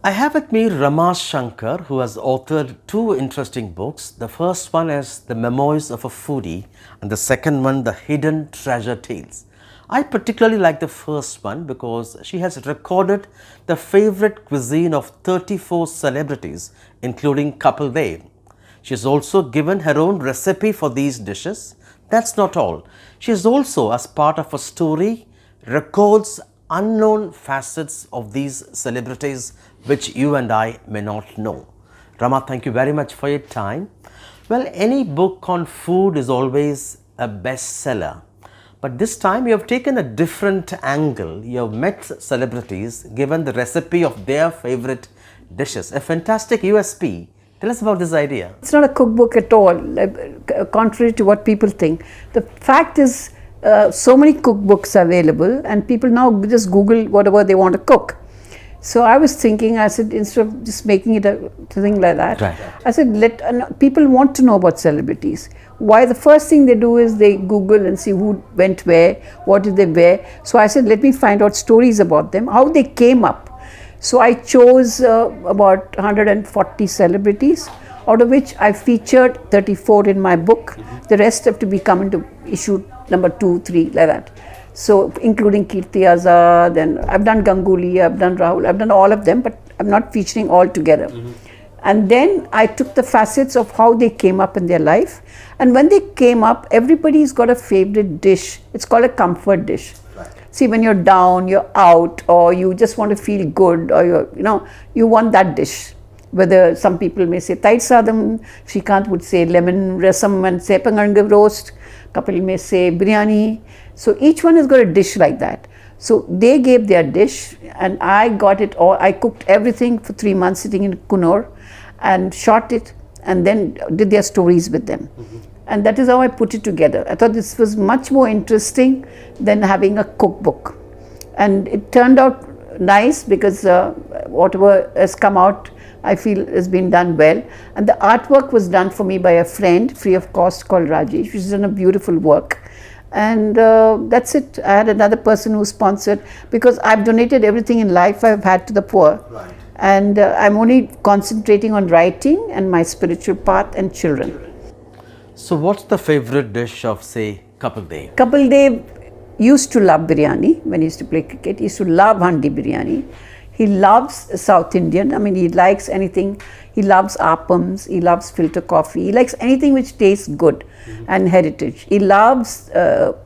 I have with me Ramaa Shankar, who has authored two interesting books. The first one is The Memoirs of a Foodie, and the second one, The Hidden Treasure Tales. I particularly like the first one because she has recorded the favorite cuisine of 34 celebrities, including Kapil Dev. She has also given her own recipe for these dishes. That's not all. She has also, as part of a story, records unknown facets of these celebrities which you and I may not know. Ramaa, thank you very much for your time. Well, any book on food is always a bestseller. But this time you have taken a different angle. You have met celebrities, given the recipe of their favorite dishes. A fantastic USP. Tell us about this idea. It's not a cookbook at all, contrary to what people think. The fact is, so many cookbooks are available and people now just Google whatever they want to cook. So I was thinking, I said, instead of just making it a thing like that, right. I said, people want to know about celebrities. Why? The first thing they do is they Google and see who went where, what did they wear. So I said, let me find out stories about them, how they came up. So I chose about 140 celebrities, out of which I featured 34 in my book. The rest have to be come into issue number 2, 3, like that. So including Kirti Azad, and I've done Ganguly, I've done Rahul, I've done all of them, but I'm not featuring all together. And then I took the facets of how they came up in their life. And when they came up, everybody's got a favorite dish. It's called a comfort dish. See, when you're down, you're out, or you just want to feel good, or you want that dish. Whether some people may say Tide Sadam, Shrikant would say lemon rasam and sepangaranga roast, Kapil may say biryani. So each one has got a dish like that. So they gave their dish and I got it all. I cooked everything for 3 months sitting in Kunur and shot it and then did their stories with them. And that is how I put it together. I thought this was much more interesting than having a cookbook. And it turned out nice because whatever has come out, I feel has been done well. And the artwork was done for me by a friend, free of cost, called Rajesh, which has done a beautiful work. And that's it. I had another person who sponsored, because I've donated everything in life I've had to the poor. Right. And I'm only concentrating on writing and my spiritual path and children. So what's the favorite dish of, say, Kapil Dev? Kapil Dev used to love biryani when he used to play cricket. He used to love handi biryani. He loves South Indian. I mean, he likes anything. He loves appams. He loves filter coffee. He likes anything which tastes good and heritage. He loves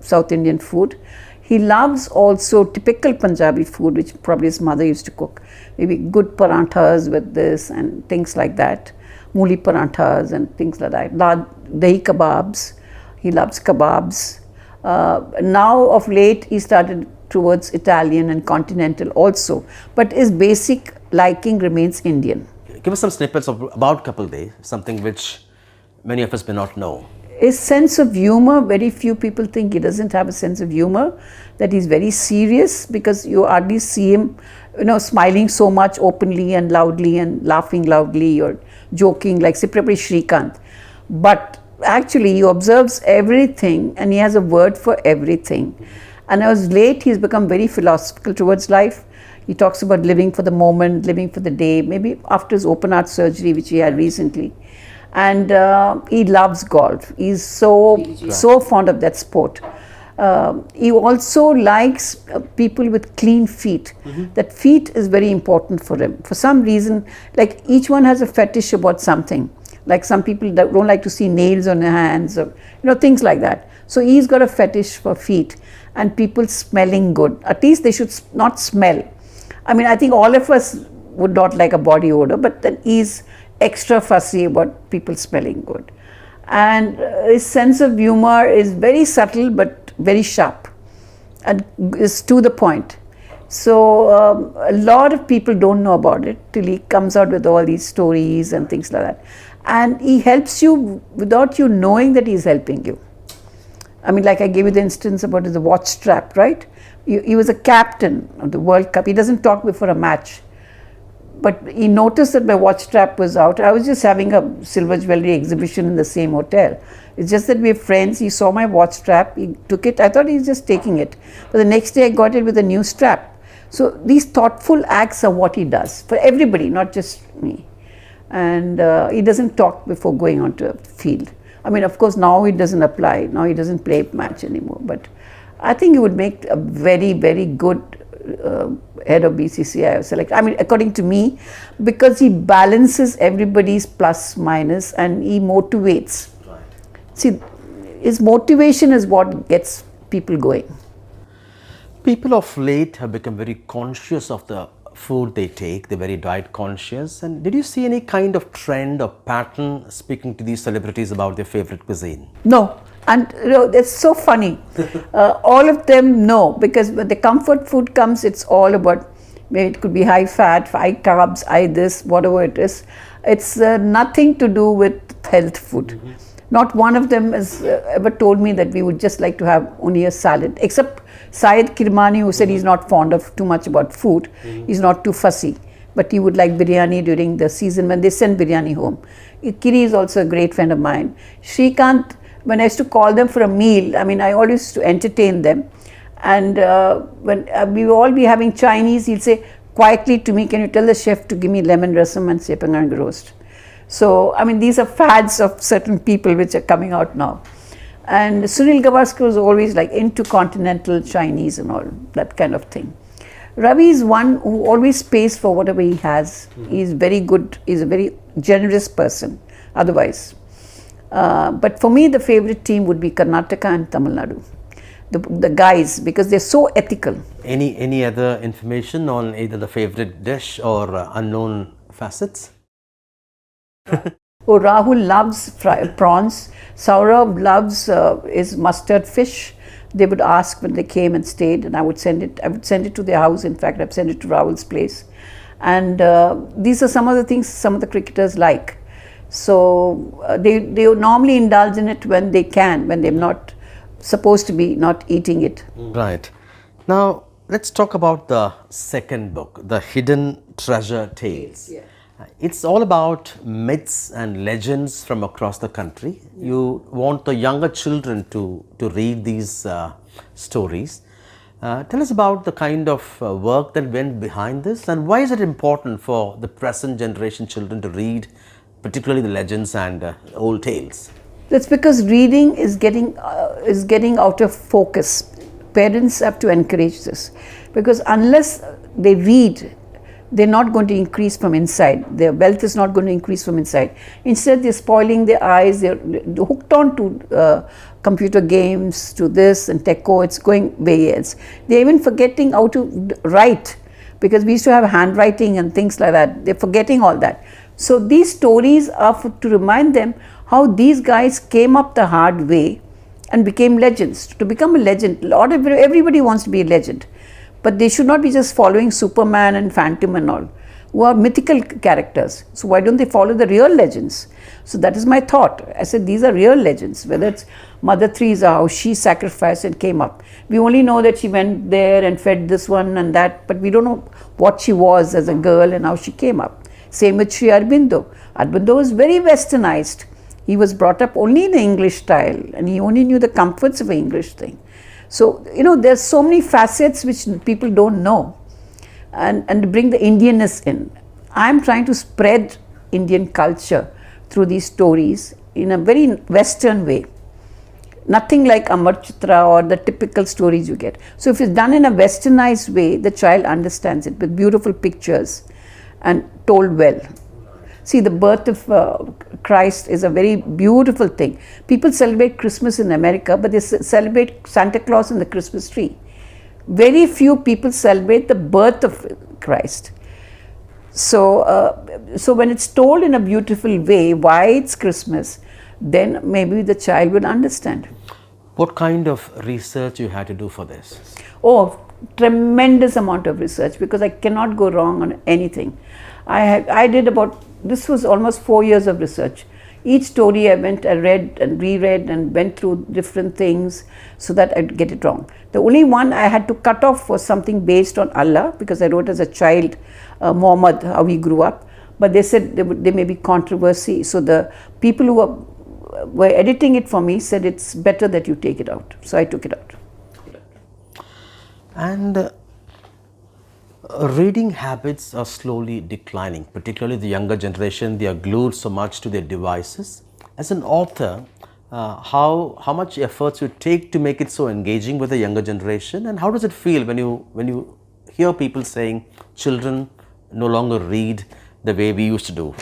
South Indian food. He loves also typical Punjabi food, which probably his mother used to cook. Maybe good paranthas with this and things like that. Mooli paranthas and things like that. Dahi kebabs. He loves kebabs. Now of late he started towards Italian and continental also, but his basic liking remains Indian. Give us some snippets about Kapil Dev, something which many of us may not know. His sense of humor, very few people think he doesn't have a sense of humor, that he's very serious, because you hardly see him, smiling so much openly and loudly and laughing loudly or joking like probably Shrikant. But actually he observes everything and he has a word for everything. And as late he's become very philosophical towards life. He talks about living for the moment, living for the day, maybe after his open heart surgery which he had recently. And he loves golf. He's so fond of that sport. He also likes people with clean feet. That feet is very important for him. For some reason, like each one has a fetish about something. Like some people don't like to see nails on their hands, or things like that. So he's got a fetish for feet and people smelling good. At least they should not smell. I mean, I think all of us would not like a body odor, but then he's extra fussy about people smelling good. And his sense of humor is very subtle but very sharp and is to the point. So a lot of people don't know about it till he comes out with all these stories and things like that. And he helps you without you knowing that he's helping you. I mean, like I gave you the instance about the watch strap, right? He was a captain of the World Cup. He doesn't talk before a match. But he noticed that my watch strap was out. I was just having a silver jewelry exhibition in the same hotel. It's just that we're friends. He saw my watch strap. He took it. I thought he's just taking it. But the next day I got it with a new strap. So these thoughtful acts are what he does for everybody, not just me. And he doesn't talk before going onto a field. I mean, of course, now it doesn't apply. Now he doesn't play match anymore. But I think he would make a very, very good head of BCCI or select. I mean, according to me, because he balances everybody's plus minus and he motivates. Right. See, his motivation is what gets people going. People of late have become very conscious of the food they take. They're very diet conscious. And did you see any kind of trend or pattern speaking to these celebrities about their favorite cuisine? No. And it's so funny. All of them know, because when the comfort food comes, it's all about, maybe it could be high fat, high carbs, high this, whatever it is. It's nothing to do with health food. Mm-hmm. Not one of them has ever told me that we would just like to have only a salad, except Syed Kirmani, who said he's not fond of too much about food. He's not too fussy, but he would like biryani during the season when they send biryani home. Kiri is also a great friend of mine. Shrikant, when I used to call them for a meal, I mean, I always used to entertain them. And when we will all be having Chinese, he'll say quietly to me, can you tell the chef to give me lemon rasam and sepangang roast? So, I mean, these are fads of certain people which are coming out now. And Sunil Gavaskar was always like into continental Chinese and all, that kind of thing. Ravi is one who always pays for whatever he has. He's very good, he's a very generous person otherwise. But for me, the favorite team would be Karnataka and Tamil Nadu. The guys, because they're so ethical. Any other information on either the favorite dish or unknown facets? Oh, Rahul loves prawns. Saurabh loves his mustard fish. They would ask when they came and stayed, and I would send it. I would send it to their house. In fact, I've sent it to Rahul's place. And these are some of the things some of the cricketers like. So they normally indulge in it when they can, when they're not supposed to be not eating it. Right. Now let's talk about the second book, The Hidden Treasure Tales. Yeah. It's all about myths and legends from across the country. You want the younger children to read these stories. Tell us about the kind of work that went behind this, and why is it important for the present generation children to read, particularly the legends and old tales? That's because reading is getting out of focus. Parents have to encourage this, because unless they read, they're not going to increase from inside. Their wealth is not going to increase from inside. Instead, they're spoiling their eyes. They're hooked on to computer games, to this and techo. It's going way else. They're even forgetting how to write, because we used to have handwriting and things like that. They're forgetting all that. So these stories are to remind them how these guys came up the hard way and became legends. To become a legend, everybody wants to be a legend. But they should not be just following Superman and Phantom and all, who are mythical characters. So why don't they follow the real legends? So that is my thought. I said these are real legends, whether it's Mother Teresa, how she sacrificed and came up. We only know that she went there and fed this one and that, but we don't know what she was as a girl and how she came up. Same with Sri Aurobindo. Aurobindo was very westernized. He was brought up only in the English style, and he only knew the comforts of an English thing. So, there's so many facets which people don't know, and to bring the Indianness in. I'm trying to spread Indian culture through these stories in a very Western way. Nothing like Amar Chitra or the typical stories you get. So if it's done in a westernized way, the child understands it with beautiful pictures and told well. See, the birth of Christ is a very beautiful thing. People celebrate Christmas in America, but they celebrate Santa Claus in the Christmas tree. Very few people celebrate the birth of Christ. So, so when it's told in a beautiful way why it's Christmas, then maybe the child would understand. What kind of research you had to do for this? Oh, tremendous amount of research, because I cannot go wrong on anything. I did about, this was almost 4 years of research. Each story I read and reread and went through different things so that I'd get it wrong. The only one I had to cut off was something based on Allah, because I wrote as a child, Muhammad, how he grew up. But they said there may be controversy. So the people who were editing it for me said it's better that you take it out. So I took it out. And Reading habits are slowly declining, particularly the younger generation. They are glued so much to their devices. As an author, how much efforts you take to make it so engaging with the younger generation, and how does it feel when you hear people saying children no longer read the way we used to do?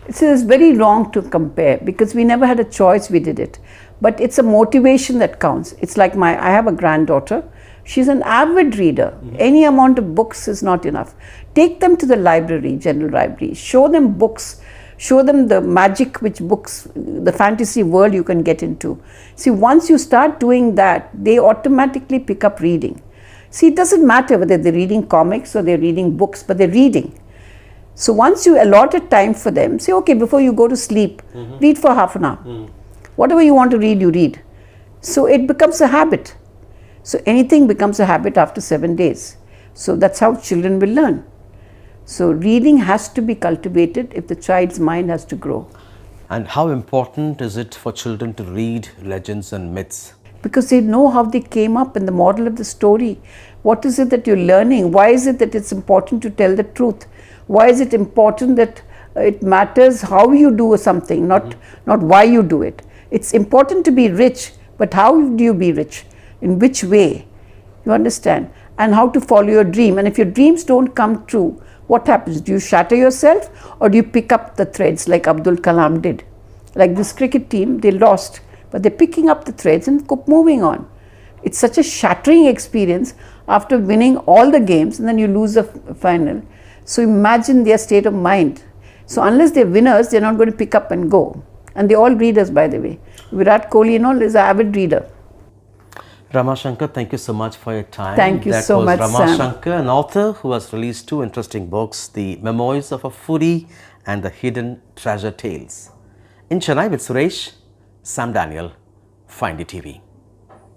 It's very wrong to compare because we never had a choice, we did it. But it's a motivation that counts. It's like I have a granddaughter. She's an avid reader. Any amount of books is not enough. Take them to the library, general library. Show them books. Show them the magic which books, the fantasy world you can get into. See, once you start doing that, they automatically pick up reading. See, it doesn't matter whether they're reading comics or they're reading books, but they're reading. So once you allot a time for them, say, okay, before you go to sleep, read for half an hour. Whatever you want to read, you read. So it becomes a habit. So anything becomes a habit after 7 days. So that's how children will learn. So reading has to be cultivated if the child's mind has to grow. And how important is it for children to read legends and myths? Because they know how they came up in the model of the story. What is it that you're learning? Why is it that it's important to tell the truth? Why is it important that it matters how you do something, not why you do it? It's important to be rich, but how do you be rich? In which way? You understand? And how to follow your dream. And if your dreams don't come true, what happens? Do you shatter yourself or do you pick up the threads like Abdul Kalam did? Like this cricket team, they lost, but they're picking up the threads and moving on. It's such a shattering experience after winning all the games and then you lose the final. So imagine their state of mind. So unless they're winners, they're not going to pick up and go. And they're all readers, by the way. Virat Kohli and all is an avid reader. Ramaa Shankar, thank you so much for your time. Thank you so much, That was Ramaa Sam. Shankar, an author who has released 2 interesting books, The Memoirs of a Foodie and The Hidden Treasure Tales. In Chennai with Suresh, Sam Daniel, NDTV.